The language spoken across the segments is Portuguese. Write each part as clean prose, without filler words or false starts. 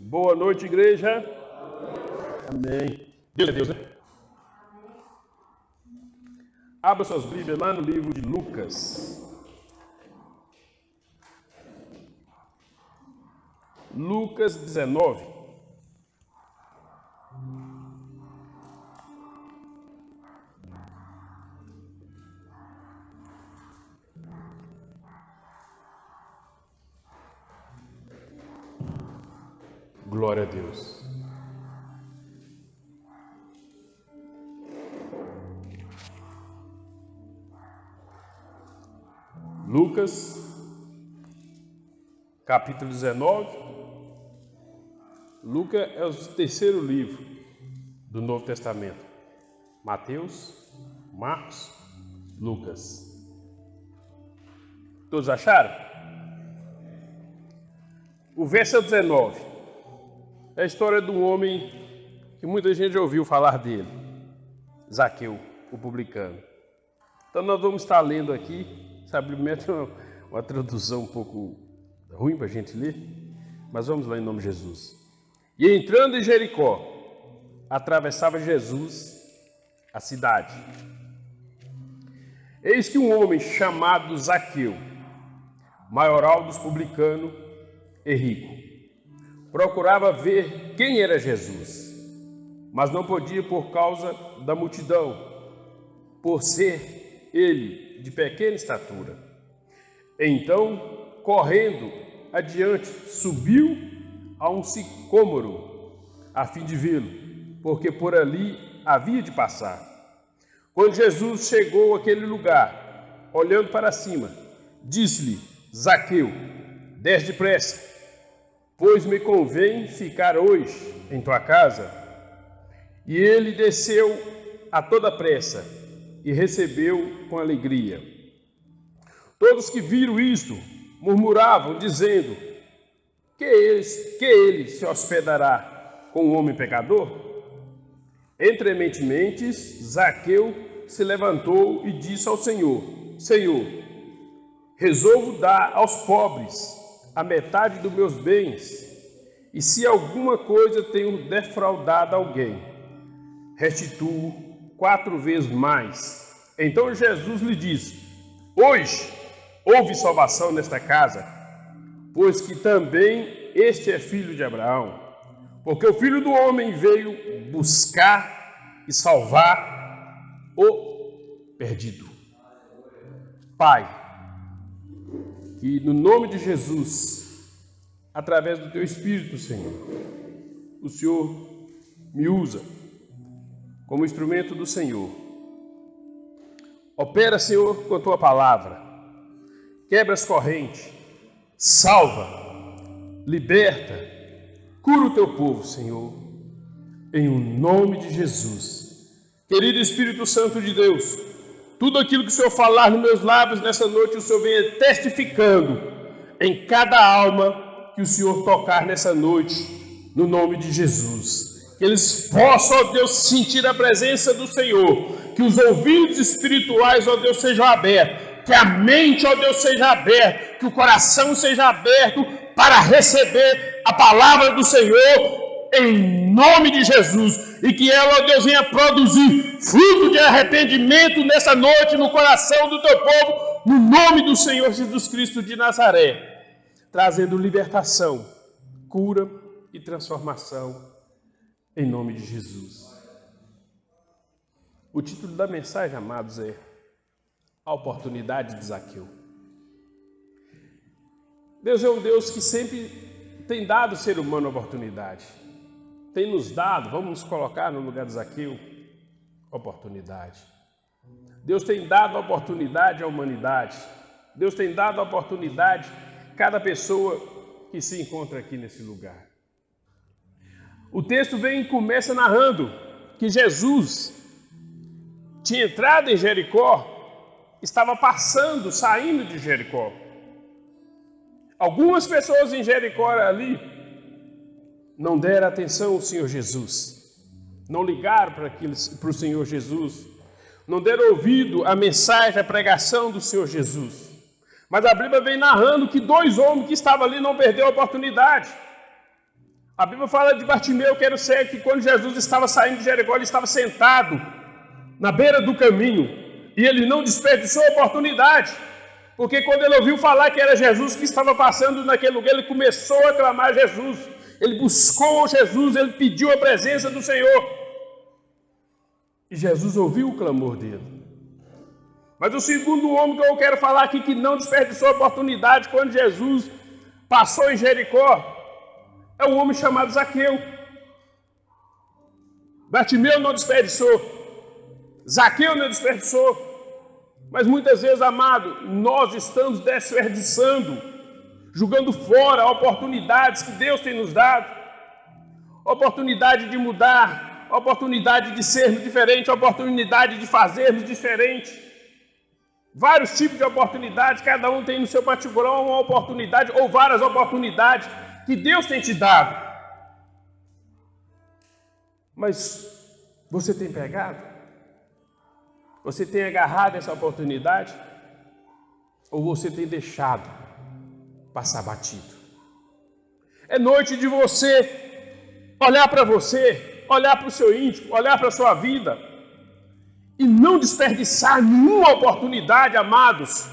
Boa noite, igreja. Amém. Deus é Deus, né? Abra suas Bíblias lá no livro de Lucas. Lucas 19. Glória a Deus. Lucas, capítulo 19. Lucas é o terceiro livro do Novo Testamento. Mateus, Marcos, Lucas. Todos acharam? O verso 19. É a história de um homem que muita gente já ouviu falar dele. Zaqueu, o publicano. Então nós vamos estar lendo aqui. Sabe, uma tradução um pouco ruim para a gente ler, mas vamos lá em nome de Jesus. E entrando em Jericó, atravessava Jesus a cidade. Eis que um homem chamado Zaqueu, maioral dos publicanos e rico, procurava ver quem era Jesus, mas não podia por causa da multidão, por ser ele de pequena estatura. Então, correndo adiante, subiu a um sicômoro, a fim de vê-lo, porque por ali havia de passar. Quando Jesus chegou àquele lugar, olhando para cima, disse-lhe: Zaqueu, desce depressa, pois me convém ficar hoje em tua casa. E ele desceu a toda pressa e recebeu com alegria. Todos que viram isto murmuravam, dizendo: que ele se hospedará com um homem pecador? Entre mentes, Zaqueu se levantou e disse ao Senhor: Senhor, resolvo dar aos pobres a metade dos meus bens, e se alguma coisa tenho defraudado alguém, restituo 4 vezes mais. Então Jesus lhe disse: hoje houve salvação nesta casa, pois que também este é filho de Abraão, porque o Filho do Homem veio buscar e salvar o perdido. Pai, que no nome de Jesus, através do Teu Espírito, Senhor, o Senhor me usa como instrumento do Senhor. Opera, Senhor, com a Tua palavra. Quebra as correntes. Salva. Liberta. Cura o Teu povo, Senhor. Em o nome de Jesus. Querido Espírito Santo de Deus, tudo aquilo que o Senhor falar nos meus lábios nessa noite, o Senhor venha testificando em cada alma que o Senhor tocar nessa noite, no nome de Jesus. Que eles possam, ó Deus, sentir a presença do Senhor, que os ouvidos espirituais, ó Deus, sejam abertos, que a mente, ó Deus, seja aberta, que o coração seja aberto para receber a palavra do Senhor, em nome de Jesus, e que ela, ó Deus, venha produzir fruto de arrependimento nessa noite no coração do Teu povo, no nome do Senhor Jesus Cristo de Nazaré, trazendo libertação, cura e transformação, em nome de Jesus. O título da mensagem, amados, é A Oportunidade de Zaqueu. Deus é um Deus que sempre tem dado ao ser humano oportunidade. Tem nos dado, vamos nos colocar no lugar de Zaqueu, oportunidade. Deus tem dado a oportunidade à humanidade. Deus tem dado a oportunidade a cada pessoa que se encontra aqui nesse lugar. O texto começa narrando que Jesus tinha entrado em Jericó, estava passando, saindo de Jericó. Algumas pessoas em Jericó ali não deram atenção ao Senhor Jesus, não ligaram para o Senhor Jesus, não deram ouvido à mensagem, à pregação do Senhor Jesus. Mas a Bíblia vem narrando que 2 homens que estavam ali não perderam a oportunidade. A Bíblia fala de Bartimeu, que era o cego, que quando Jesus estava saindo de Jericó, ele estava sentado na beira do caminho e ele não desperdiçou a oportunidade, porque quando ele ouviu falar que era Jesus que estava passando naquele lugar, ele começou a clamar Jesus, ele buscou Jesus, ele pediu a presença do Senhor e Jesus ouviu o clamor dele. Mas o segundo homem que eu quero falar aqui, que não desperdiçou a oportunidade quando Jesus passou em Jericó, é um homem chamado Zaqueu. Bartimeu não desperdiçou, Zaqueu não desperdiçou, mas muitas vezes, amado, nós estamos desperdiçando, jogando fora oportunidades que Deus tem nos dado, oportunidade de mudar, oportunidade de sermos diferentes, oportunidade de fazermos diferente. Vários tipos de oportunidades, cada um tem no seu particular uma oportunidade ou várias oportunidades que Deus tem te dado. Mas você tem pegado? Você tem agarrado essa oportunidade? Ou você tem deixado passar batido? É noite de você olhar para você, olhar para o seu íntimo, olhar para a sua vida e não desperdiçar nenhuma oportunidade, amados,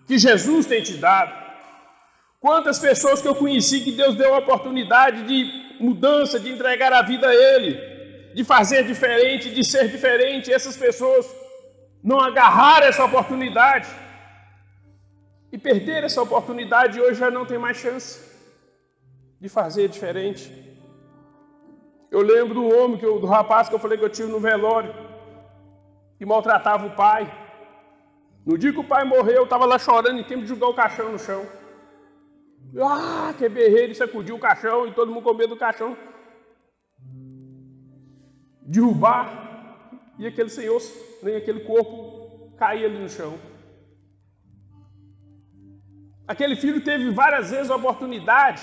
que Jesus tem te dado. Quantas pessoas que eu conheci que Deus deu a oportunidade de mudança, de entregar a vida a Ele, de fazer diferente, de ser diferente, essas pessoas não agarraram essa oportunidade e perderam essa oportunidade e hoje já não tem mais chance de fazer diferente. Eu lembro do homem, do rapaz que eu falei que eu tive no velório, que maltratava o pai. No dia que o pai morreu, eu estava lá chorando em tempo de jogar o caixão no chão. Que berreiro, sacudiu o caixão e todo mundo com medo do caixão derrubar e aquele senhor, nem aquele corpo cair ali no chão. Aquele filho teve várias vezes a oportunidade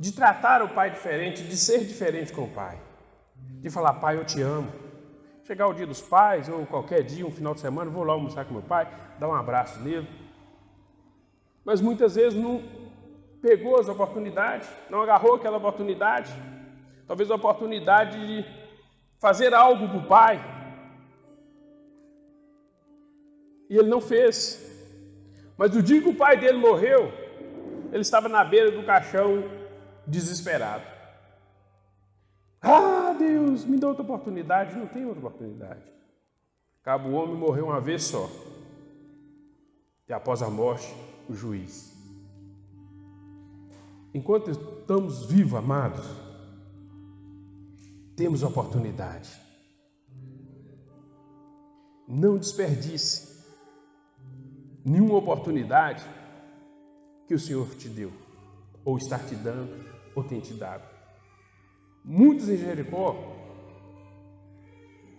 de tratar o pai diferente, de ser diferente com o pai, de falar: pai, eu te amo. Chegar o dia dos pais, ou qualquer dia, um final de semana, vou lá almoçar com meu pai, dar um abraço nele. Mas muitas vezes não pegou as oportunidades, não agarrou aquela oportunidade. Talvez a oportunidade de fazer algo para o pai. E ele não fez. Mas no dia que o pai dele morreu, ele estava na beira do caixão, desesperado. Deus, me dá outra oportunidade. Não tem outra oportunidade. Acaba, o homem morreu uma vez só. E após a morte, o juiz. Enquanto estamos vivos, amados, temos oportunidade. Não desperdice nenhuma oportunidade que o Senhor te deu, ou está te dando, ou tem te dado. Muitos em Jericó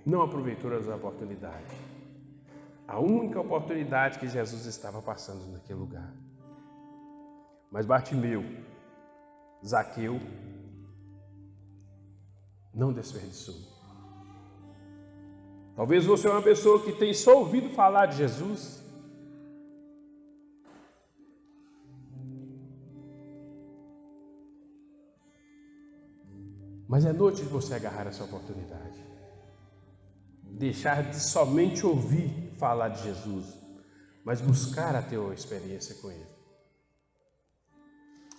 não aproveitaram as oportunidades. A única oportunidade que Jesus estava passando naquele lugar. Mas Bartimeu, Zaqueu, não desperdiçou. Talvez você é uma pessoa que tem só ouvido falar de Jesus. Mas é noite de você agarrar essa oportunidade. Deixar de somente ouvir falar de Jesus, mas buscar a tua experiência com Ele.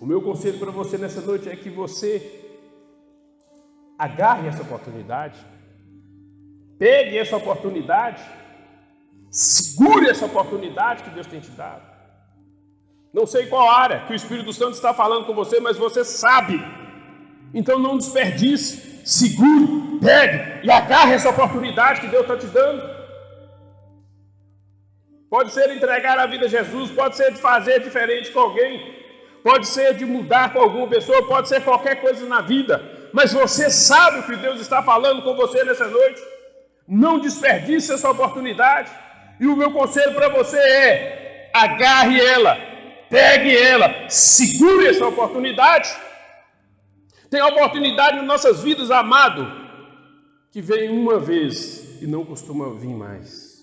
O meu conselho para você nessa noite é que você agarre essa oportunidade, pegue essa oportunidade, segure essa oportunidade que Deus tem te dado. Não sei qual área que o Espírito Santo está falando com você, mas você sabe. Então não desperdice, segure, pegue e agarre essa oportunidade que Deus está te dando. Pode ser entregar a vida a Jesus, pode ser de fazer diferente com alguém, pode ser de mudar com alguma pessoa, pode ser qualquer coisa na vida, mas você sabe o que Deus está falando com você nessa noite. Não desperdice essa oportunidade. E o meu conselho para você é: agarre ela, pegue ela, segure essa oportunidade. Tem oportunidade nas nossas vidas, amado, que vem uma vez e não costuma vir mais.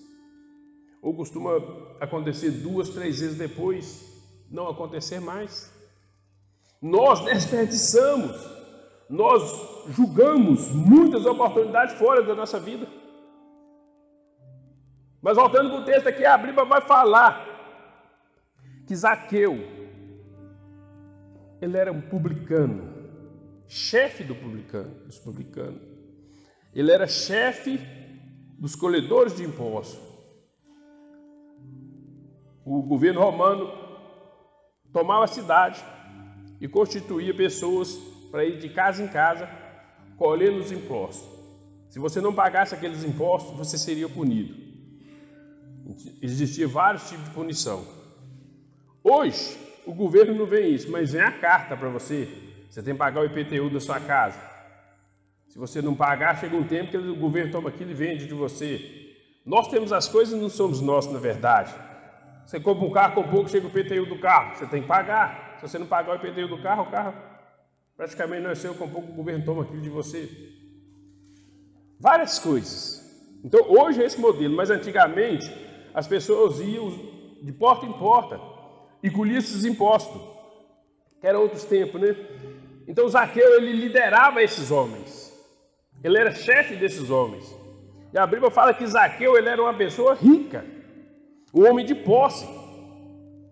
Ou costuma acontecer 2, 3 vezes depois, não acontecer mais. Nós desperdiçamos, nós julgamos muitas oportunidades fora da nossa vida. Mas voltando para o texto aqui, a Bíblia vai falar que Zaqueu, ele era um publicano, chefe dos publicanos. Ele era chefe dos colhedores de impostos. O governo romano tomava a cidade e constituía pessoas para ir de casa em casa colhendo os impostos. Se você não pagasse aqueles impostos, você seria punido. Existiam vários tipos de punição. Hoje, o governo não vê isso, mas vem a carta para você. Você tem que pagar o IPTU da sua casa. Se você não pagar, chega um tempo que o governo toma aquilo e vende de você. Nós temos as coisas e não somos nós, na verdade. Você compra um carro, com pouco chega o IPTU do carro. Você tem que pagar. Se você não pagar o IPTU do carro, o carro praticamente não é seu, com pouco o governo toma aquilo de você. Várias coisas. Então, hoje é esse modelo, mas antigamente as pessoas iam de porta em porta e colhiam esses impostos, que eram outros tempos, né? Então Zaqueu, ele liderava esses homens, ele era chefe desses homens, e a Bíblia fala que Zaqueu, ele era uma pessoa rica, um homem de posse,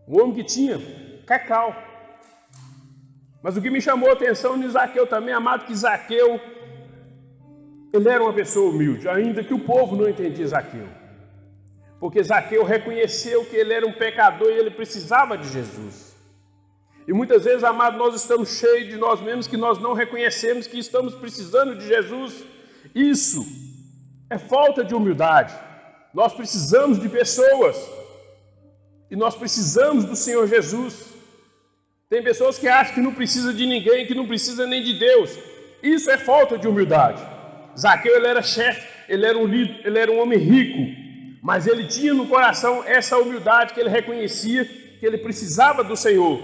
um homem que tinha cacau. Mas o que me chamou a atenção de Zaqueu também, amado, que Zaqueu, ele era uma pessoa humilde, ainda que o povo não entendia Zaqueu. Porque Zaqueu reconheceu que ele era um pecador e ele precisava de Jesus. E muitas vezes, amado, nós estamos cheios de nós mesmos que nós não reconhecemos que estamos precisando de Jesus. Isso é falta de humildade. Nós precisamos de pessoas. E nós precisamos do Senhor Jesus. Tem pessoas que acham que não precisa de ninguém, que não precisa nem de Deus. Isso é falta de humildade. Zaqueu, ele era chefe, ele era um líder, ele era um homem rico. Mas ele tinha no coração essa humildade, que ele reconhecia que ele precisava do Senhor.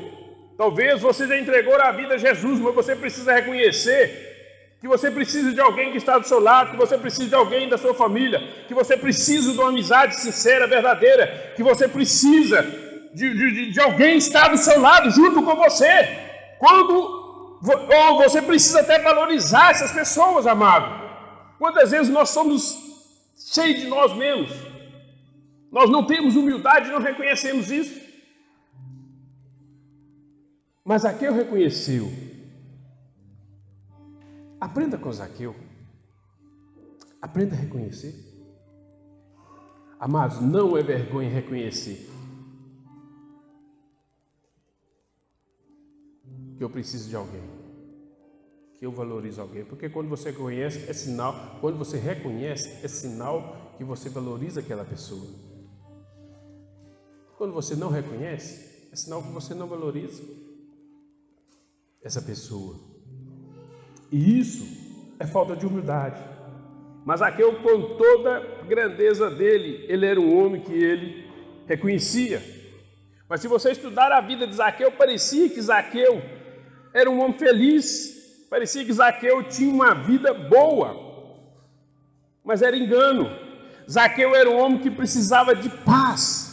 Talvez você já entregou a vida a Jesus, mas você precisa reconhecer que você precisa de alguém que está do seu lado, que você precisa de alguém da sua família, que você precisa de uma amizade sincera, verdadeira, que você precisa de alguém estar do seu lado, junto com você. Ou você precisa até valorizar essas pessoas, amado. Quantas vezes nós somos cheios de nós mesmos? Nós não temos humildade, não reconhecemos isso. Mas Zaqueu reconheceu. Aprenda com Zaqueu. Aprenda a reconhecer. Amados, não é vergonha reconhecer que eu preciso de alguém, que eu valorizo alguém. Porque quando você conhece, é sinal, quando você reconhece, é sinal que você valoriza aquela pessoa. Quando você não reconhece, é sinal que você não valoriza essa pessoa. E isso é falta de humildade. Mas Zaqueu, com toda a grandeza dele, ele era um homem que ele reconhecia. Mas se você estudar a vida de Zaqueu, parecia que Zaqueu era um homem feliz. Parecia que Zaqueu tinha uma vida boa. Mas era engano. Zaqueu era um homem que precisava de paz.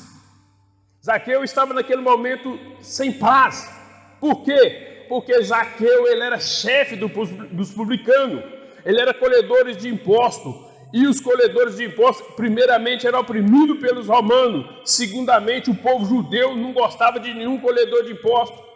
Zaqueu estava naquele momento sem paz. Por quê? Porque Zaqueu, ele era chefe dos publicanos. Ele era colhedor de impostos. E os colhedores de impostos, primeiramente, eram oprimidos pelos romanos. Segundamente, o povo judeu não gostava de nenhum colhedor de impostos.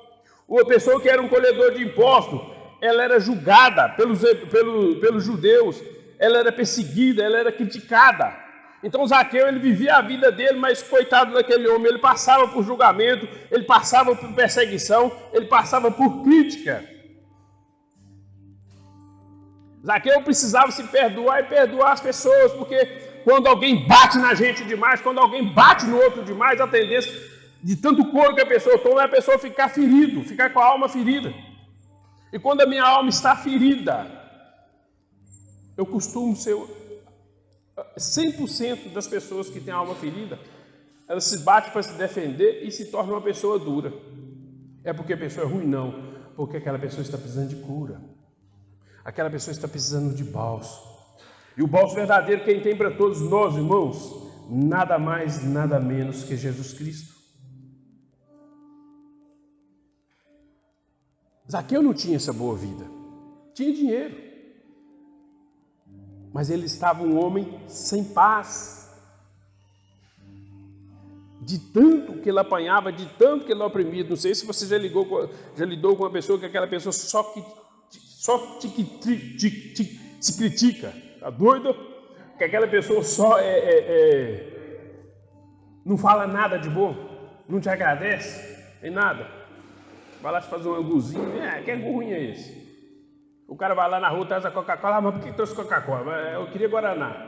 Uma pessoa que era um colhedor de impostos, ela era julgada pelos judeus. Ela era perseguida, ela era criticada. Então Zaqueu, ele vivia a vida dele, mas coitado daquele homem, ele passava por julgamento, ele passava por perseguição, ele passava por crítica. Zaqueu precisava se perdoar e perdoar as pessoas, porque quando alguém bate na gente demais, quando alguém bate no outro demais, a tendência de tanto couro que a pessoa toma é a pessoa ficar ferido, ficar com a alma ferida. E quando a minha alma está ferida, eu costumo ser 100% das pessoas que têm a alma ferida, elas se batem para se defender e se tornam uma pessoa dura. É porque a pessoa é ruim? Não. Porque aquela pessoa está precisando de cura. Aquela pessoa está precisando de bálsamo. E o bálsamo verdadeiro, quem tem para todos nós, irmãos, nada mais, nada menos que Jesus Cristo. Zaqueu não tinha essa boa vida. Tinha dinheiro. Mas ele estava um homem sem paz. De tanto que ele apanhava, de tanto que ele oprimia. Não sei se você já lidou com uma pessoa que aquela pessoa só se critica. Tá doido? Que aquela pessoa só não fala nada de bom, não te agradece, nem nada. Vai lá te fazer um anguzinho, que angu ruim é esse? O cara vai lá na rua, traz a Coca-Cola, mas por que trouxe Coca-Cola? Eu queria Guaraná.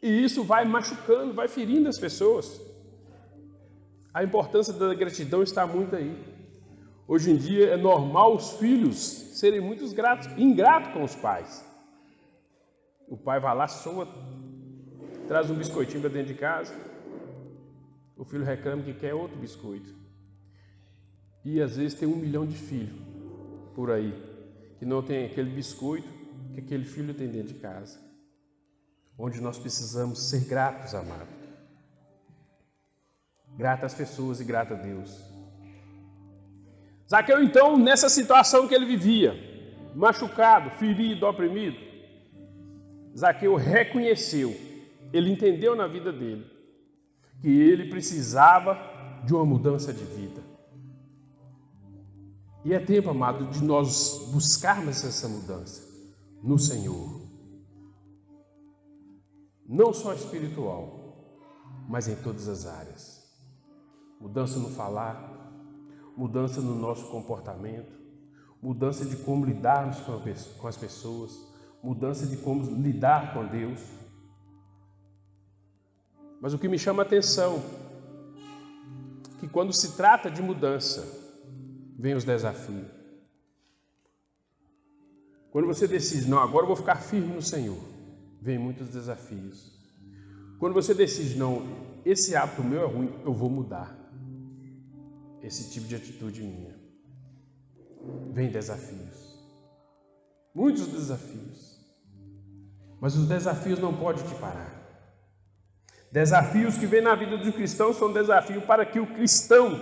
E isso vai machucando, vai ferindo as pessoas. A importância da gratidão está muito aí. Hoje em dia é normal os filhos serem muito ingratos com os pais. O pai vai lá, soma, traz um biscoitinho para dentro de casa. O filho reclama que quer outro biscoito. E às vezes tem 1 milhão de filhos por aí, que não tem aquele biscoito que aquele filho tem dentro de casa. Onde nós precisamos ser gratos, amado. Grato às pessoas e grato a Deus. Zaqueu, então, nessa situação que ele vivia, machucado, ferido, oprimido, Zaqueu reconheceu, ele entendeu na vida dele, que ele precisava de uma mudança de vida. E é tempo, amado, de nós buscarmos essa mudança no Senhor. Não só espiritual, mas em todas as áreas. Mudança no falar, mudança no nosso comportamento, mudança de como lidarmos com as pessoas, mudança de como lidar com Deus. Mas o que me chama a atenção é que quando se trata de mudança, vem os desafios. Quando você decide, não, agora eu vou ficar firme no Senhor, vem muitos desafios. Quando você decide, não, esse hábito meu é ruim, eu vou mudar esse tipo de atitude minha, vem desafios. Muitos desafios. Mas os desafios não podem te parar. Desafios que vêm na vida do cristão são desafios para que o cristão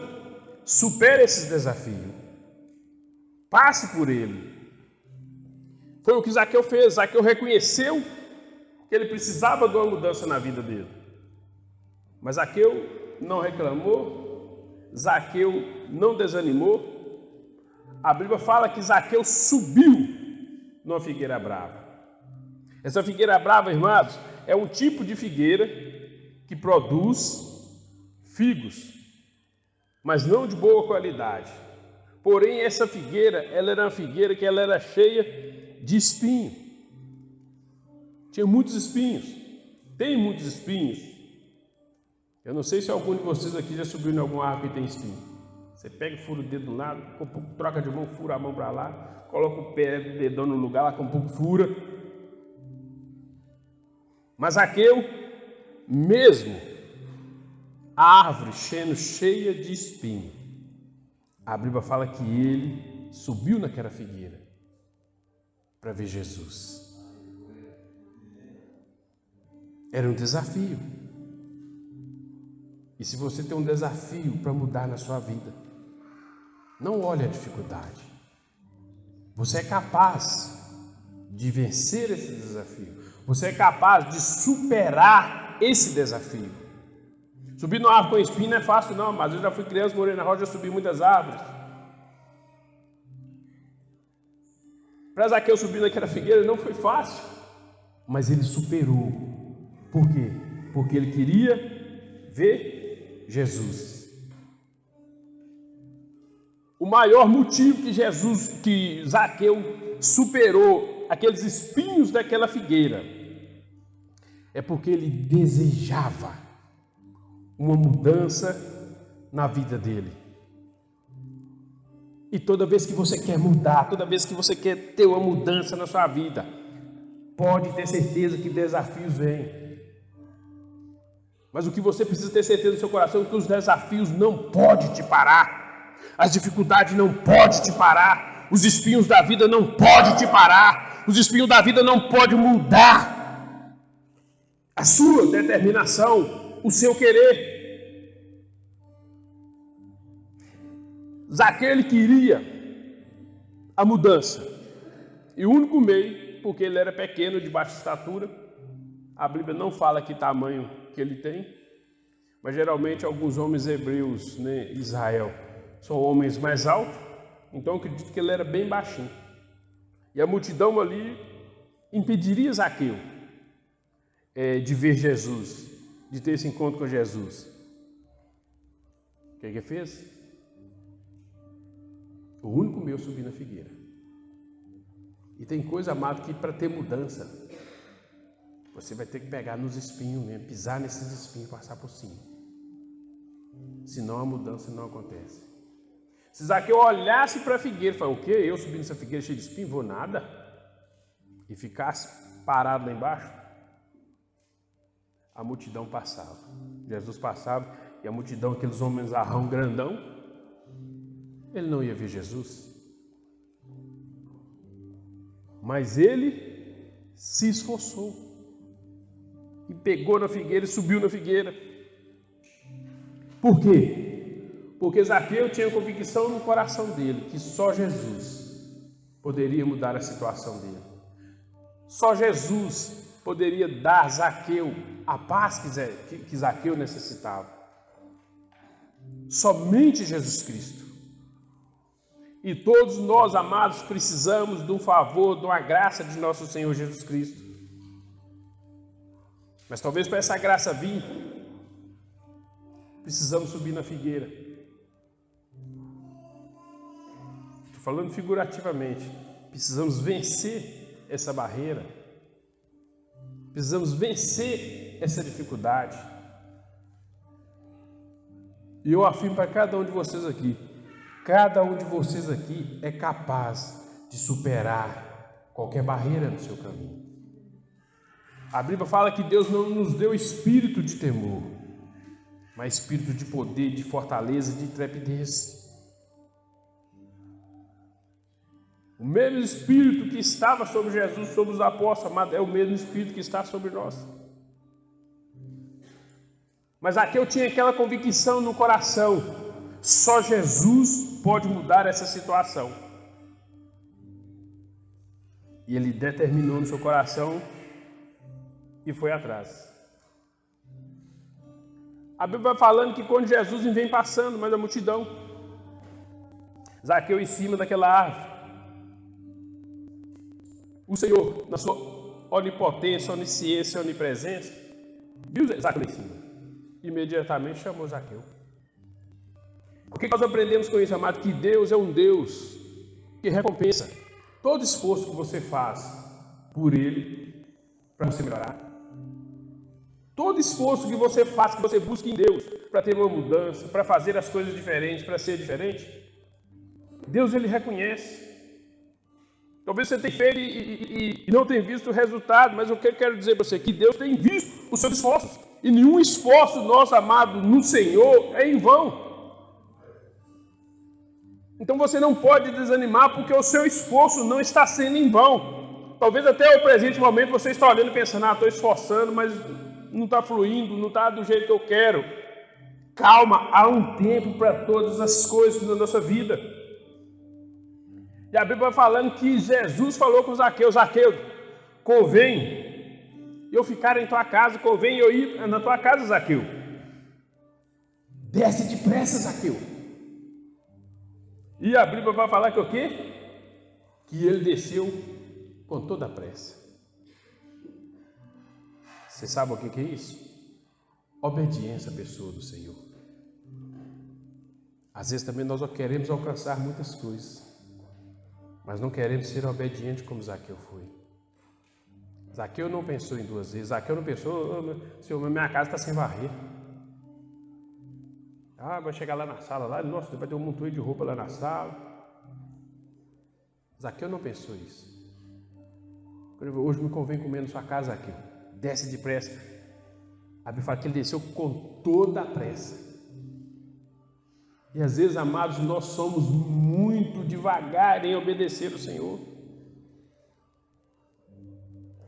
supere esses desafios. Passe por ele. Foi o que Zaqueu fez. Zaqueu reconheceu que ele precisava de uma mudança na vida dele. Mas Zaqueu não reclamou, Zaqueu não desanimou. A Bíblia fala que Zaqueu subiu numa figueira brava. Essa figueira brava, irmãos, é um tipo de figueira que produz figos, mas não de boa qualidade. Porém, essa figueira, ela era uma figueira que ela era cheia de espinho. Tinha muitos espinhos. Tem muitos espinhos. Eu não sei se algum de vocês aqui já subiu em alguma árvore que tem espinho. Você pega e fura o dedo do lado, com um pouco, troca de mão, fura a mão para lá, coloca o pé do dedão no lugar, lá com um pouco fura. Mas Zaqueu, mesmo a árvore cheia de espinho, a Bíblia fala que ele subiu naquela figueira para ver Jesus. Era um desafio. E se você tem um desafio para mudar na sua vida, não olhe a dificuldade. Você é capaz de vencer esse desafio. Você é capaz de superar esse desafio. Subir numa árvore com espinho não é fácil não, mas eu já fui criança, morei na roça, já subi muitas árvores. Para Zaqueu subir naquela figueira não foi fácil, mas ele superou. Por quê? Porque ele queria ver Jesus. O maior motivo que Zaqueu superou aqueles espinhos daquela figueira é porque ele desejava uma mudança na vida dele. E toda vez que você quer mudar, toda vez que você quer ter uma mudança na sua vida, pode ter certeza que desafios vêm. Mas o que você precisa ter certeza no seu coração é que os desafios não podem te parar. As dificuldades não podem te parar. Os espinhos da vida não podem te parar. Os espinhos da vida não podem mudar a sua determinação, o seu querer. Zaqueu, ele queria a mudança. E o único meio, porque ele era pequeno, de baixa estatura, a Bíblia não fala que tamanho que ele tem, mas geralmente alguns homens hebreus, né, Israel, são homens mais altos, então eu acredito que ele era bem baixinho. E a multidão ali impediria Zaqueu de ver Jesus, de ter esse encontro com Jesus. O que ele fez? O único meio subir na figueira. E tem coisa, amado, que para ter mudança, você vai ter que pegar nos espinhos mesmo, pisar nesses espinhos e passar por cima. Senão a mudança não acontece. Se Zaqueu olhasse para a figueira e falasse, o quê? Eu subi nessa figueira cheia de espinho? Vou nada? E ficasse parado lá embaixo, a multidão passava. Jesus passava e a multidão, aqueles homens arrão grandão, ele não ia ver Jesus. Mas ele se esforçou e pegou na figueira e subiu na figueira. Por quê? Porque Zaqueu tinha convicção no coração dele que só Jesus poderia mudar a situação dele. Só Jesus poderia dar a Zaqueu a paz que Zaqueu necessitava. Somente Jesus Cristo. E todos nós, amados, precisamos de um favor, de uma graça de nosso Senhor Jesus Cristo. Mas talvez para essa graça vir, precisamos subir na figueira. Estou falando figurativamente. Precisamos vencer essa barreira. Precisamos vencer essa dificuldade. E eu afirmo para cada um de vocês aqui, é capaz de superar qualquer barreira no seu caminho. A Bíblia fala que Deus não nos deu espírito de temor, mas espírito de poder, de fortaleza, de intrepidez. O mesmo espírito que estava sobre Jesus, sobre os apóstolos, amado, é o mesmo espírito que está sobre nós. Mas aqui eu tinha aquela convicção no coração, só Jesus pode mudar essa situação. E ele determinou no seu coração e foi atrás. A Bíblia vai falando que quando Jesus vem passando, mas a multidão, Zaqueu em cima daquela árvore, o Senhor, na sua onipotência, onisciência, onipresença, viu Zaqueu em cima. Imediatamente chamou Zaqueu. O que nós aprendemos com isso, amado? Que Deus é um Deus que recompensa todo esforço que você faz por Ele para você melhorar. Todo esforço que você faz, que você busca em Deus para ter uma mudança, para fazer as coisas diferentes, para ser diferente, Deus Ele reconhece. Talvez você tenha feito e não tenha visto o resultado, mas o que eu quero dizer para você é que Deus tem visto os seus esforços. E nenhum esforço nosso, amado, no Senhor é em vão. Então você não pode desanimar porque o seu esforço não está sendo em vão. Talvez até o presente momento você está olhando e pensando, estou esforçando, mas não está fluindo, não está do jeito que eu quero. Calma, há um tempo para todas as coisas na nossa vida. E a Bíblia vai falando que Jesus falou com Zaqueu, Zaqueu, convém eu ficar em tua casa, convém eu ir na tua casa, Zaqueu. Desce depressa, Zaqueu. E a Bíblia vai falar que o quê? Que ele desceu com toda a pressa. Você sabe o que é isso? Obediência à pessoa do Senhor. Às vezes também nós queremos alcançar muitas coisas, mas não queremos ser obedientes como Zaqueu foi. Zaqueu não pensou em duas vezes. Zaqueu não pensou, Senhor, minha casa está sem varrer. Vai chegar lá na sala, nossa, vai ter um montão de roupa lá na sala. Zaqueu não pensou isso. Hoje me convém comer na sua casa, Zaqueu. Desce depressa. A Bíblia fala que ele desceu com toda a pressa. E às vezes, amados, nós somos muito devagar em obedecer o Senhor.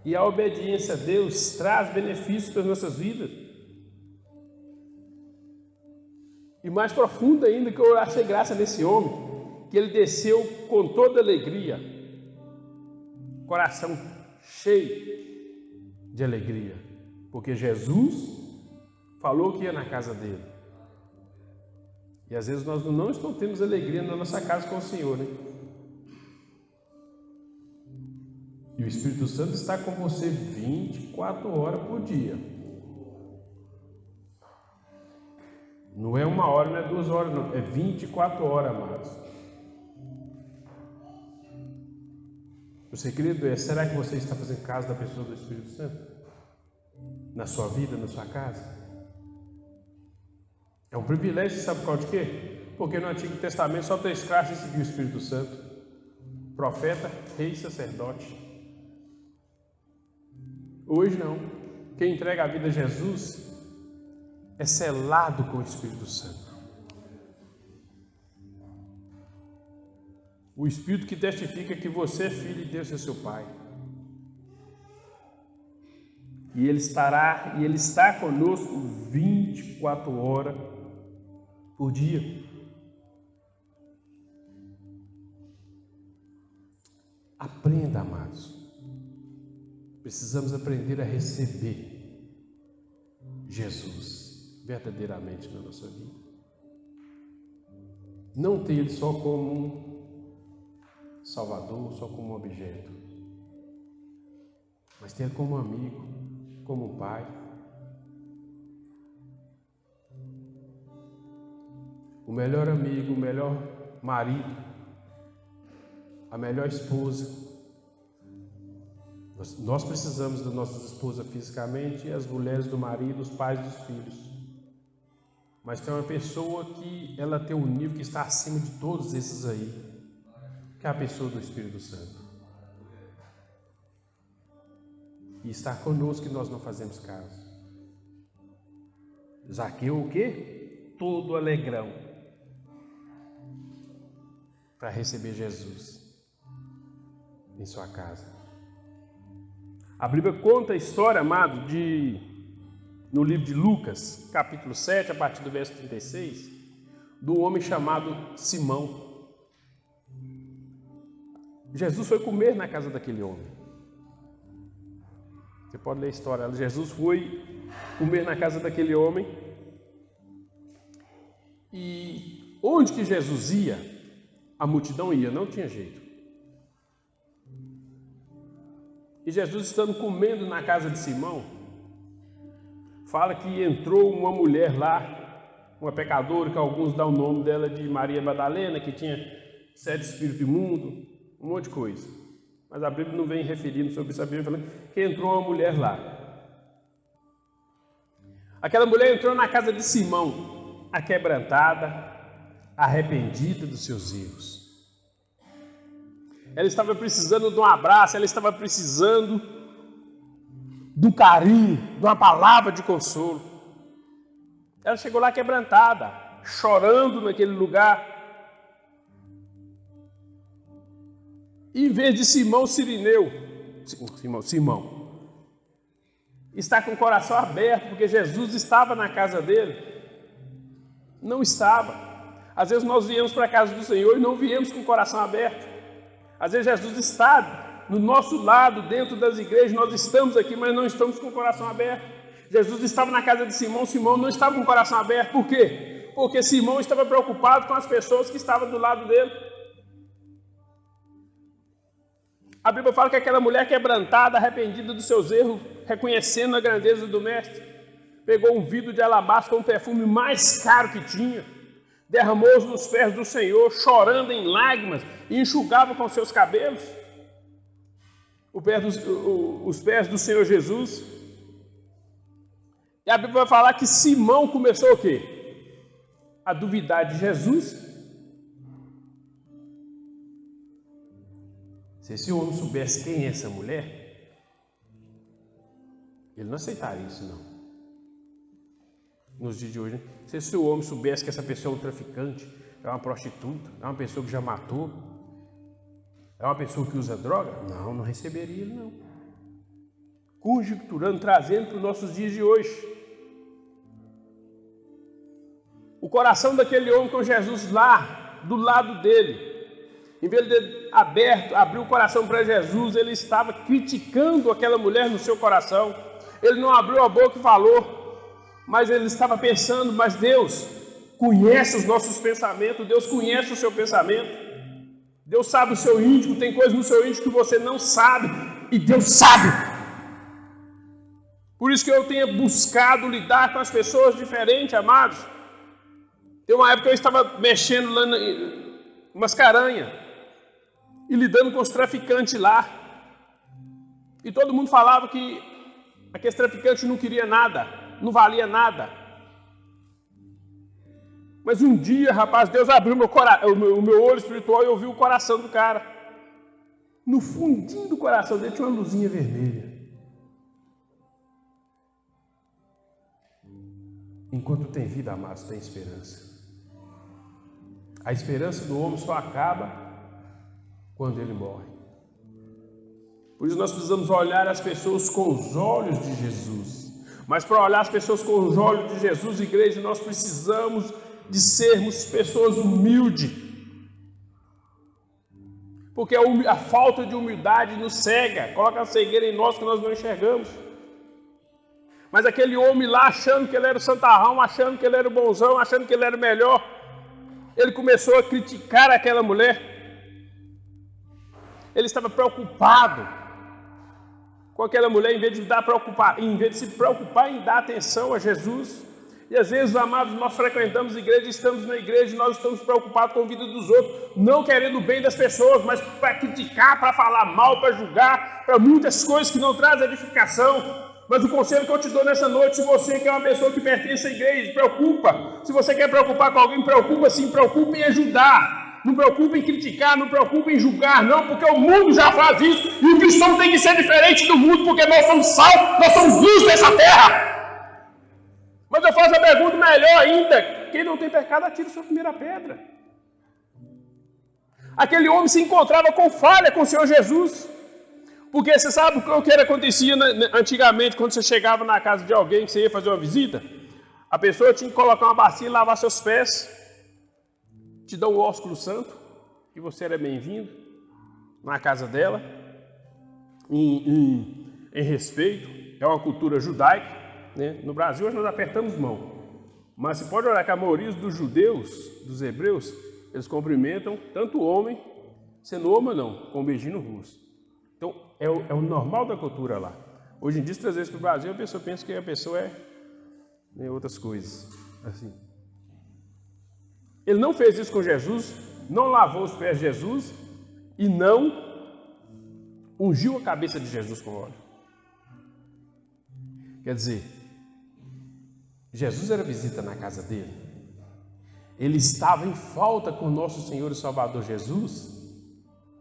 E a obediência a Deus traz benefícios para as nossas vidas. E mais profundo ainda, que eu achei graça nesse homem, que ele desceu com toda alegria, coração cheio de alegria, porque Jesus falou que ia na casa dele. E às vezes nós não temos alegria na nossa casa com o Senhor, né? E o Espírito Santo está com você 24 horas por dia. Não é 1 hora, não é 2 horas, não. É 24 horas, amados. O segredo é, será que você está fazendo caso da pessoa do Espírito Santo? Na sua vida, na sua casa? É um privilégio, sabe por causa de quê? Porque no Antigo Testamento só 3 classes seguiam o Espírito Santo: profeta, rei e sacerdote. Hoje não. Quem entrega a vida a Jesus é selado com o Espírito Santo. O Espírito que testifica que você é filho e Deus é seu Pai. E Ele está conosco 24 horas por dia. Aprenda, amados. Precisamos aprender a receber Jesus verdadeiramente na nossa vida. Não ter Ele só como um Salvador, só como um objeto, mas ter Ele como um amigo, como um pai. O melhor amigo, o melhor marido, a melhor esposa. Nós precisamos da nossa esposa fisicamente, e as mulheres do marido, os pais dos filhos. Mas tem uma pessoa que ela tem um nível que está acima de todos esses aí, que é a pessoa do Espírito Santo. E está conosco que nós não fazemos caso. Zaqueu o quê? Todo alegrão para receber Jesus em sua casa. A Bíblia conta a história, amado, no livro de Lucas, capítulo 7, a partir do verso 36, do homem chamado Simão. Jesus foi comer na casa daquele homem. Você pode ler a história. Jesus foi comer na casa daquele homem. E onde que Jesus ia, a multidão ia, não tinha jeito. E Jesus, estando comendo na casa de Simão, fala que entrou uma mulher lá, uma pecadora, que alguns dão o nome dela de Maria Madalena, que tinha 7 espíritos imundos, um monte de coisa. Mas a Bíblia não vem referindo sobre isso, a Bíblia falando que entrou uma mulher lá. Aquela mulher entrou na casa de Simão, aquebrantada, arrependida dos seus erros. Ela estava precisando de um abraço, ela estava precisando do carinho, de uma palavra de consolo. Ela chegou lá quebrantada, chorando naquele lugar. E em vez de Simão está com o coração aberto, porque Jesus estava na casa dele. Não estava. Às vezes nós viemos para a casa do Senhor e não viemos com o coração aberto. Às vezes Jesus está no nosso lado, dentro das igrejas, nós estamos aqui, mas não estamos com o coração aberto. Jesus estava na casa de Simão, Simão não estava com o coração aberto. Por quê? Porque Simão estava preocupado com as pessoas que estavam do lado dele. A Bíblia fala que aquela mulher quebrantada, arrependida dos seus erros, reconhecendo a grandeza do Mestre, pegou um vidro de alabastro com o perfume mais caro que tinha, derramou-os nos pés do Senhor, chorando em lágrimas, e enxugava com seus cabelos os pés do Senhor Jesus. E a Bíblia vai falar que Simão começou o quê? A duvidar de Jesus. Se esse homem soubesse quem é essa mulher, ele não aceitaria isso, não. Nos dias de hoje, se esse homem soubesse que essa pessoa é um traficante, é uma prostituta, é uma pessoa que já matou, é uma pessoa que usa droga, não receberia ele, não. Conjecturando, trazendo para os nossos dias de hoje. O coração daquele homem com Jesus lá, do lado dele, Em vez de abrir o coração para Jesus, ele estava criticando aquela mulher no seu coração. Ele não abriu a boca e falou, mas ele estava pensando, mas Deus conhece os nossos pensamentos, Deus conhece o seu pensamento. Deus sabe o seu íntimo, tem coisas no seu íntimo que você não sabe, e Deus sabe. Por isso que eu tenho buscado lidar com as pessoas diferentes, amados. Tem uma época que eu estava mexendo lá em Mascarenhas e lidando com os traficantes lá. E todo mundo falava que aqueles traficantes não queriam nada, não valia nada. Mas um dia, rapaz, Deus abriu o meu olho espiritual e eu vi o coração do cara. No fundinho do coração dele tinha uma luzinha vermelha. Enquanto tem vida, amados, tem esperança. A esperança do homem só acaba quando ele morre. Por isso nós precisamos olhar as pessoas com os olhos de Jesus. Mas para olhar as pessoas com os olhos de Jesus, igreja, nós precisamos de sermos pessoas humildes. Porque a falta de humildade nos cega, coloca a cegueira em nós que nós não enxergamos. Mas aquele homem lá, achando que ele era o santarrão, achando que ele era o bonzão, achando que ele era o melhor, ele começou a criticar aquela mulher. Ele estava preocupado com aquela mulher, em vez de se preocupar em dar atenção a Jesus. E às vezes, amados, nós frequentamos a igreja, estamos na igreja e nós estamos preocupados com a vida dos outros, não querendo o bem das pessoas, mas para criticar, para falar mal, para julgar, para muitas coisas que não trazem edificação. Mas o conselho que eu te dou nessa noite, se você que é uma pessoa que pertence à igreja, preocupa. Se você quer preocupar com alguém, preocupa sim, preocupa em ajudar. Não preocupa em criticar, não preocupa em julgar, não, porque o mundo já faz isso. E o cristão tem que ser diferente do mundo, porque nós somos sal, nós somos luz dessa terra. Mas eu faço a pergunta melhor ainda: quem não tem pecado, atire sua primeira pedra. Aquele homem se encontrava com falha com o Senhor Jesus. Porque você sabe o que acontecia antigamente, quando você chegava na casa de alguém, que você ia fazer uma visita? A pessoa tinha que colocar uma bacia e lavar seus pés, te dar um ósculo santo, e você era bem-vindo na casa dela, em respeito. É uma cultura judaica, né? No Brasil hoje nós apertamos mão, mas você pode olhar que a maioria dos judeus, dos hebreus, eles cumprimentam tanto o homem, você não ama não, com um beijinho no rosto. Então é o normal da cultura lá. Hoje em dia, se trazer isso para o Brasil, a pessoa pensa que a pessoa é outras coisas. Assim. Ele não fez isso com Jesus, não lavou os pés de Jesus e não ungiu a cabeça de Jesus com óleo. Quer dizer, Jesus era visita na casa dele. Ele estava em falta com o nosso Senhor e Salvador Jesus,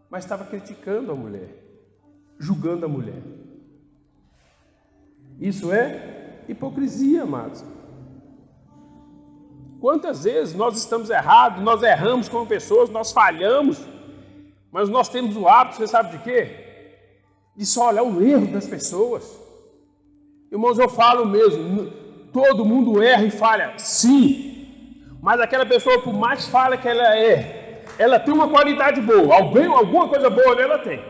mas estava criticando a mulher, julgando a mulher. Isso é hipocrisia, amados. Quantas vezes nós estamos errados, nós erramos como pessoas, nós falhamos, mas nós temos o hábito, você sabe de quê? De só olhar o erro das pessoas. Irmãos, eu falo mesmo, todo mundo erra e falha, sim, mas aquela pessoa, por mais falha que ela é, ela tem uma qualidade boa, alguma coisa boa nela tem.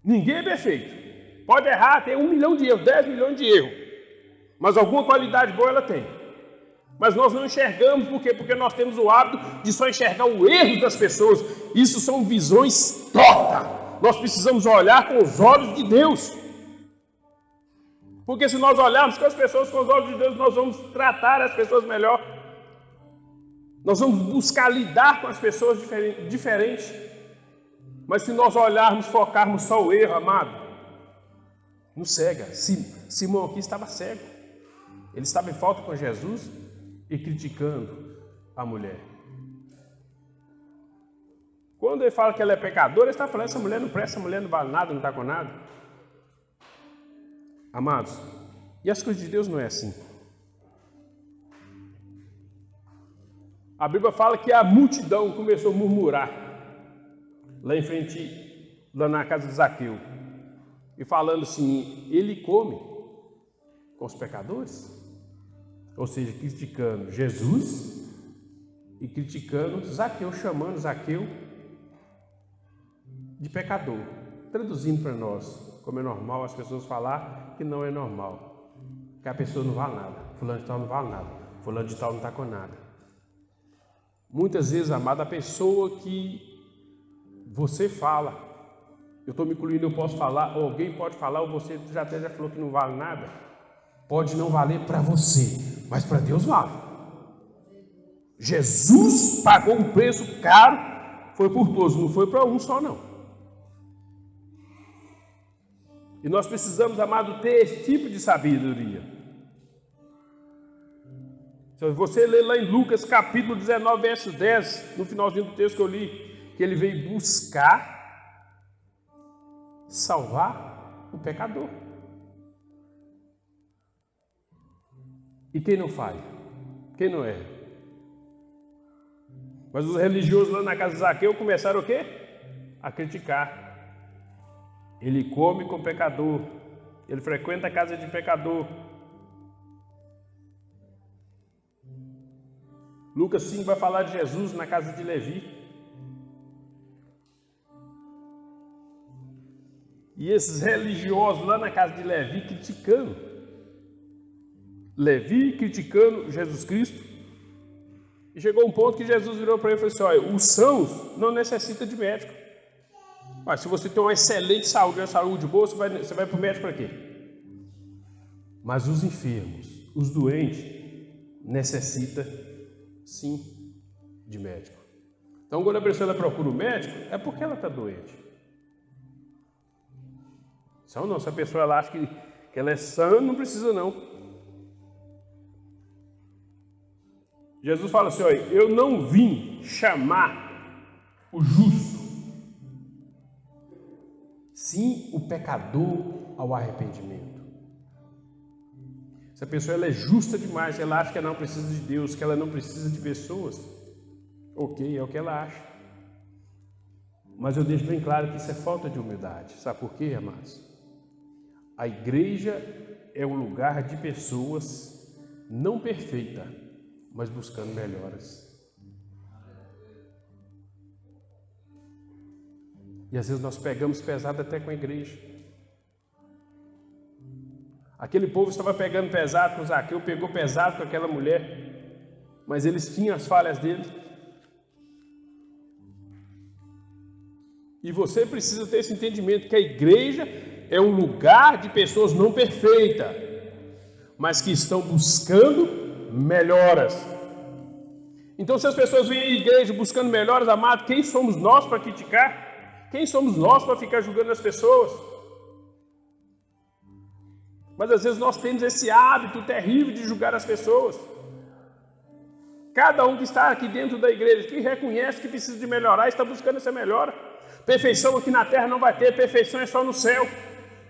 Ninguém é perfeito, pode errar, tem 1 milhão de erros, 10 milhões de erros, mas alguma qualidade boa ela tem. Mas nós não enxergamos, por quê? Porque nós temos o hábito de só enxergar o erro das pessoas. Isso são visões tortas. Nós precisamos olhar com os olhos de Deus. Porque se nós olharmos com as pessoas com os olhos de Deus, nós vamos tratar as pessoas melhor. Nós vamos buscar lidar com as pessoas diferentes. Mas se nós olharmos, focarmos só o erro, amado, nos cega. Simão aqui estava cego. Ele estava em falta com Jesus e criticando a mulher. Quando ele fala que ela é pecadora, ele está falando: essa mulher não presta, essa mulher não vale nada, não está com nada. Amados, e as coisas de Deus não é assim. A Bíblia fala que a multidão começou a murmurar lá em frente, lá na casa de Zaqueu, e falando assim: ele come com os pecadores? Ou seja, criticando Jesus e criticando Zaqueu, chamando Zaqueu de pecador. Traduzindo para nós, como é normal as pessoas falar que não é normal, que a pessoa não vale nada, fulano de tal não vale nada, fulano de tal não está com nada. Muitas vezes, amado, a pessoa que você fala, eu estou me incluindo, eu posso falar, ou alguém pode falar, ou você já falou que não vale nada, pode não valer para você, mas para Deus vale. Jesus pagou um preço caro, foi por todos, não foi para um só não. E nós precisamos, amado, ter esse tipo de sabedoria. Se você ler lá em Lucas capítulo 19, verso 10, no finalzinho do texto que eu li, que ele veio buscar salvar o pecador. E quem não falha? Quem não erra? Mas os religiosos lá na casa de Zaqueu começaram o quê? A criticar. Ele come com pecador, ele frequenta a casa de pecador. Lucas 5 vai falar de Jesus na casa de Levi. E esses religiosos lá na casa de Levi criticando. Levi criticando Jesus Cristo. E chegou um ponto que Jesus virou para ele e falou assim: olha, os sãos não necessitam de médico. Mas se você tem uma excelente saúde, uma saúde boa, você vai para o médico para quê? Mas os enfermos, os doentes, necessitam sim de médico. Então, quando a pessoa procura o médico, é porque ela está doente. Se a pessoa ela acha que ela é sã, não precisa não. Jesus fala assim: olha, eu não vim chamar o justo, sim o pecador ao arrependimento. Se a pessoa ela é justa demais, ela acha que ela não precisa de Deus, que ela não precisa de pessoas, ok, é o que ela acha. Mas eu deixo bem claro que isso é falta de humildade. Sabe por quê, amados? A igreja é um lugar de pessoas não perfeitas, mas buscando melhoras. E às vezes nós pegamos pesado até com a igreja. Aquele povo estava pegando pesado com Zaqueu, pegou pesado com aquela mulher, mas eles tinham as falhas deles. E você precisa ter esse entendimento que a igreja é um lugar de pessoas não perfeitas, mas que estão buscando melhoras. Então, se as pessoas vêm à igreja buscando melhoras, amado, quem somos nós para criticar? Quem somos nós para ficar julgando as pessoas? Mas às vezes nós temos esse hábito terrível de julgar as pessoas. Cada um que está aqui dentro da igreja, que reconhece que precisa de melhorar, está buscando essa melhora. Perfeição aqui na terra não vai ter, perfeição é só no céu.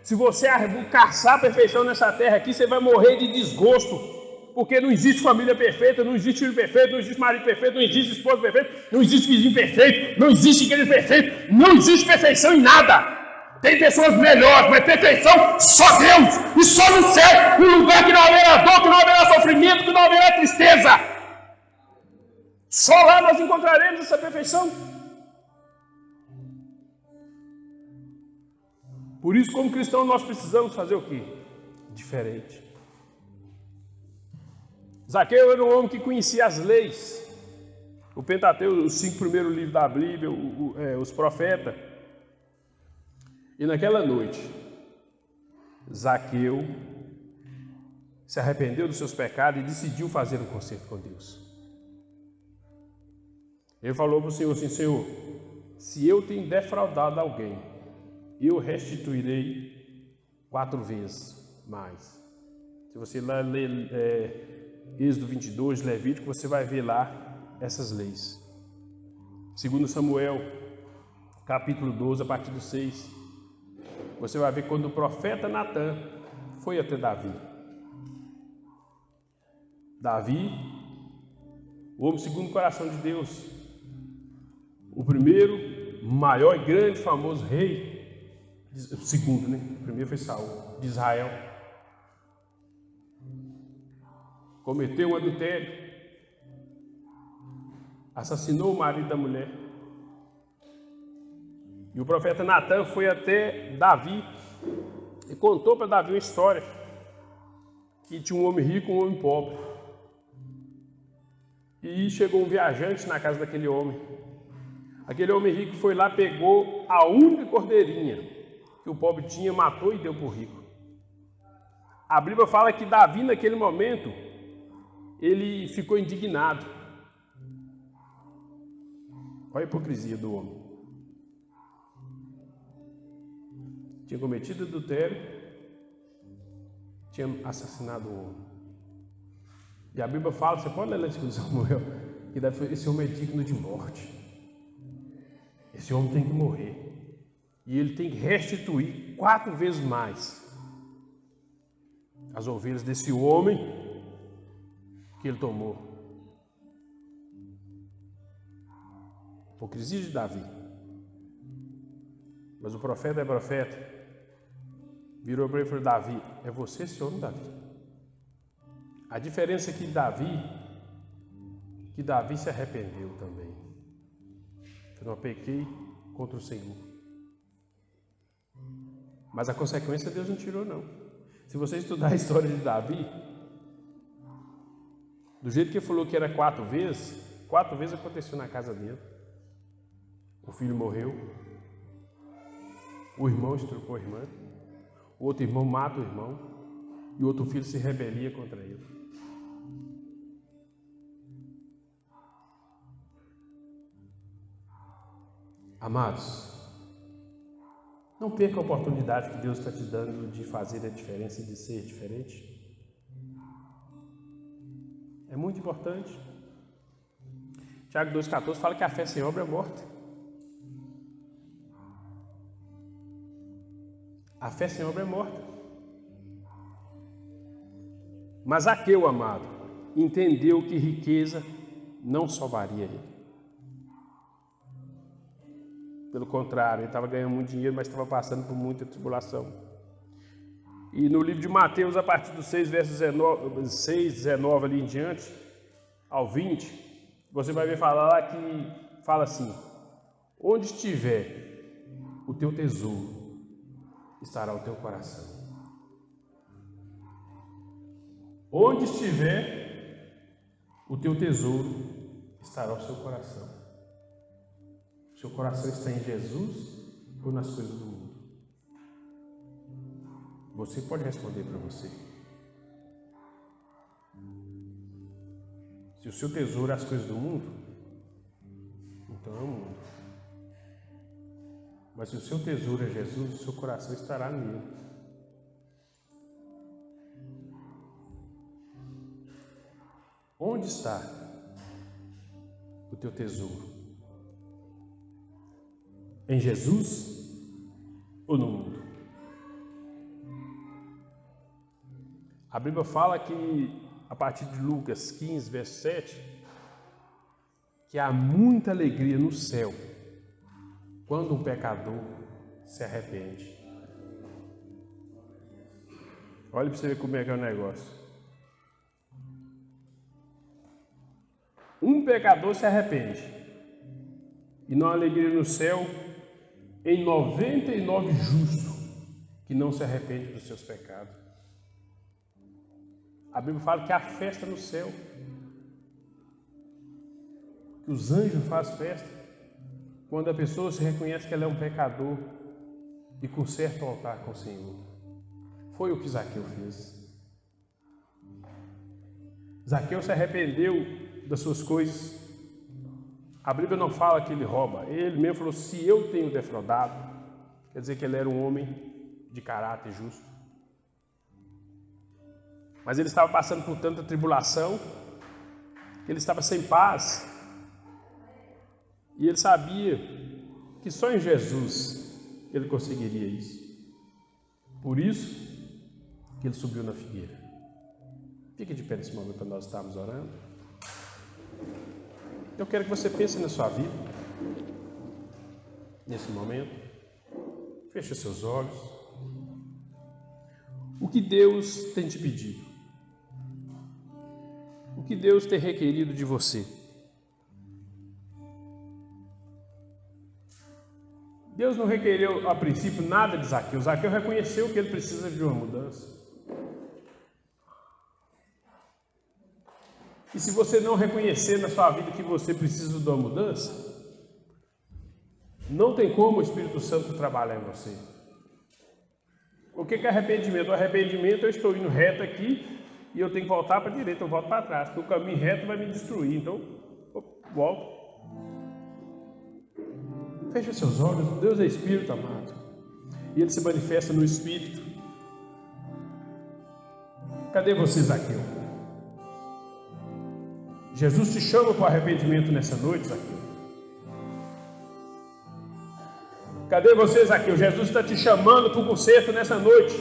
Se você caçar a perfeição nessa terra aqui, você vai morrer de desgosto. Porque não existe família perfeita, não existe filho perfeito, não existe marido perfeito, não existe esposo perfeito, não existe vizinho perfeito, não existe igreja perfeita, não existe perfeição em nada. Tem pessoas melhores, mas perfeição só Deus e só no céu, um lugar que não haverá dor, que não haverá sofrimento, que não haverá tristeza. Só lá nós encontraremos essa perfeição. Por isso, como cristãos, nós precisamos fazer o quê? Diferente. Zaqueu era um homem que conhecia as leis, o Pentateuco, os 5 primeiros livros da Bíblia, os profetas. E naquela noite, Zaqueu se arrependeu dos seus pecados e decidiu fazer um concerto com Deus. Ele falou para o Senhor assim: Senhor, se eu tenho defraudado alguém, eu restituirei 4 vezes mais. Se você lá ler Êxodo 22, Levítico, você vai ver lá essas leis. 2 Samuel, capítulo 12, a partir do 6, você vai ver quando o profeta Natã foi até Davi. Davi, o homem segundo o coração de Deus, o primeiro, maior e grande, famoso rei, o segundo, né? O primeiro foi Saul, de Israel. Cometeu um adultério, assassinou o marido da mulher. E o profeta Natan foi até Davi e contou para Davi uma história que tinha um homem rico e um homem pobre. E chegou um viajante na casa daquele homem. Aquele homem rico foi lá, pegou a única cordeirinha que o pobre tinha, matou e deu para o rico. A Bíblia fala que Davi, naquele momento, ele ficou indignado. Olha a hipocrisia do homem. Tinha cometido adultério, tinha assassinado um homem. E a Bíblia fala, você pode ler lá em 2 Samuel, que esse homem é digno de morte. Esse homem tem que morrer. E ele tem que restituir 4 vezes mais as ovelhas desse homem que ele tomou. Hipocrisia de Davi. Mas o profeta é profeta. Virou para ele e falou: Davi, é você esse homem, Davi? A diferença é que Davi se arrependeu também. Eu não pequei contra o Senhor. Mas a consequência Deus não tirou, não. Se você estudar a história de Davi, do jeito que ele falou que era 4 vezes aconteceu na casa dele. O filho morreu, o irmão estrucou a irmã, o outro irmão mata o irmão, e o outro filho se rebelia contra ele. Amados, não perca a oportunidade que Deus está te dando de fazer a diferença e de ser diferente. É muito importante. Tiago 2,14 fala que a fé sem obra é morta. A fé sem obra é morta. Mas Zaqueu, amado, entendeu que riqueza não salvaria ele. Pelo contrário, ele estava ganhando muito dinheiro, mas estava passando por muita tribulação. E no livro de Mateus, a partir dos 6, versos 19 ali em diante, ao 20, você vai ver falar lá que fala assim: onde estiver o teu tesouro, estará o teu coração. Onde estiver o teu tesouro, estará o seu coração. Seu coração está em Jesus ou nas coisas do mundo? Você pode responder para você. Se o seu tesouro é as coisas do mundo, então é o mundo. Mas se o seu tesouro é Jesus, o seu coração estará nele. Onde está o teu tesouro? Em Jesus ou no mundo? A Bíblia fala que, a partir de Lucas 15, verso 7, que há muita alegria no céu quando um pecador se arrepende. Olha para você ver como é que é o negócio. Um pecador se arrepende e não há alegria no céu em 99 justos que não se arrepende dos seus pecados. A Bíblia fala que há festa no céu, que os anjos fazem festa quando a pessoa se reconhece que ela é um pecador e conserta o altar com o Senhor. Foi o que Zaqueu fez. Zaqueu se arrependeu das suas coisas. A Bíblia não fala que ele rouba. Ele mesmo falou: se eu tenho defraudado, quer dizer que ele era um homem de caráter justo. Mas ele estava passando por tanta tribulação que ele estava sem paz. E ele sabia que só em Jesus ele conseguiria isso. Por isso que ele subiu na figueira. Fique de pé nesse momento para nós estarmos orando. Eu quero que você pense na sua vida, nesse momento. Feche seus olhos. O que Deus tem te pedido? O que Deus tem requerido de você? Deus não requereu a princípio nada de Zaqueu. Zaqueu reconheceu que ele precisa de uma mudança. E se você não reconhecer na sua vida que você precisa de uma mudança, não tem como o Espírito Santo trabalhar em você. O que é arrependimento? O arrependimento, eu estou indo reto aqui e eu tenho que voltar para a direita, eu volto para trás, porque o caminho reto vai me destruir. Então, volto. Feche seus olhos. Deus é Espírito, amado. E Ele se manifesta no Espírito. Cadê você, Zaqueu? Jesus te chama para o arrependimento nessa noite, Zaqueu. Cadê você, Zaqueu? Jesus está te chamando para o conserto nessa noite.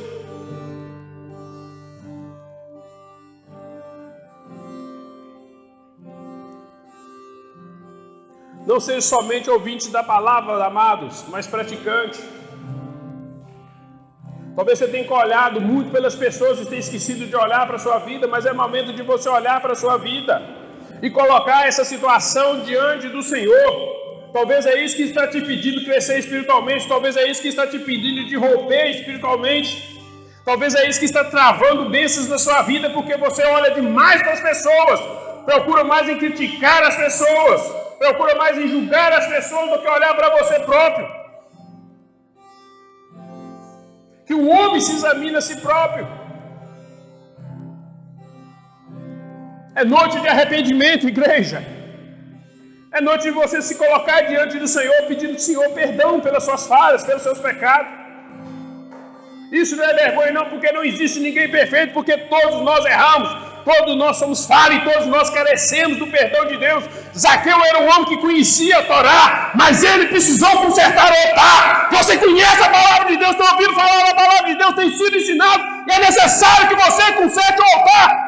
Não seja somente ouvinte da palavra, amados, mas praticante. Talvez você tenha olhado muito pelas pessoas e tenha esquecido de olhar para a sua vida, mas é momento de você olhar para a sua vida e colocar essa situação diante do Senhor. Talvez é isso que está te pedindo crescer espiritualmente, talvez é isso que está te pedindo de romper espiritualmente, talvez é isso que está travando bênçãos na sua vida, porque você olha demais para as pessoas, procura mais em criticar as pessoas, procura mais em julgar as pessoas do que olhar para você próprio. Que o homem se examine a si próprio. É noite de arrependimento, igreja. É noite de você se colocar diante do Senhor, pedindo ao Senhor perdão pelas suas falhas, pelos seus pecados. Isso não é vergonha não, porque não existe ninguém perfeito, porque todos nós erramos, todos nós somos falhos e todos nós carecemos do perdão de Deus. Zaqueu era um homem que conhecia a Torá, mas ele precisou consertar o altar. Você conhece a palavra de Deus, está ouvindo falar da palavra de Deus, tem sido ensinado, e é necessário que você conserte o altar.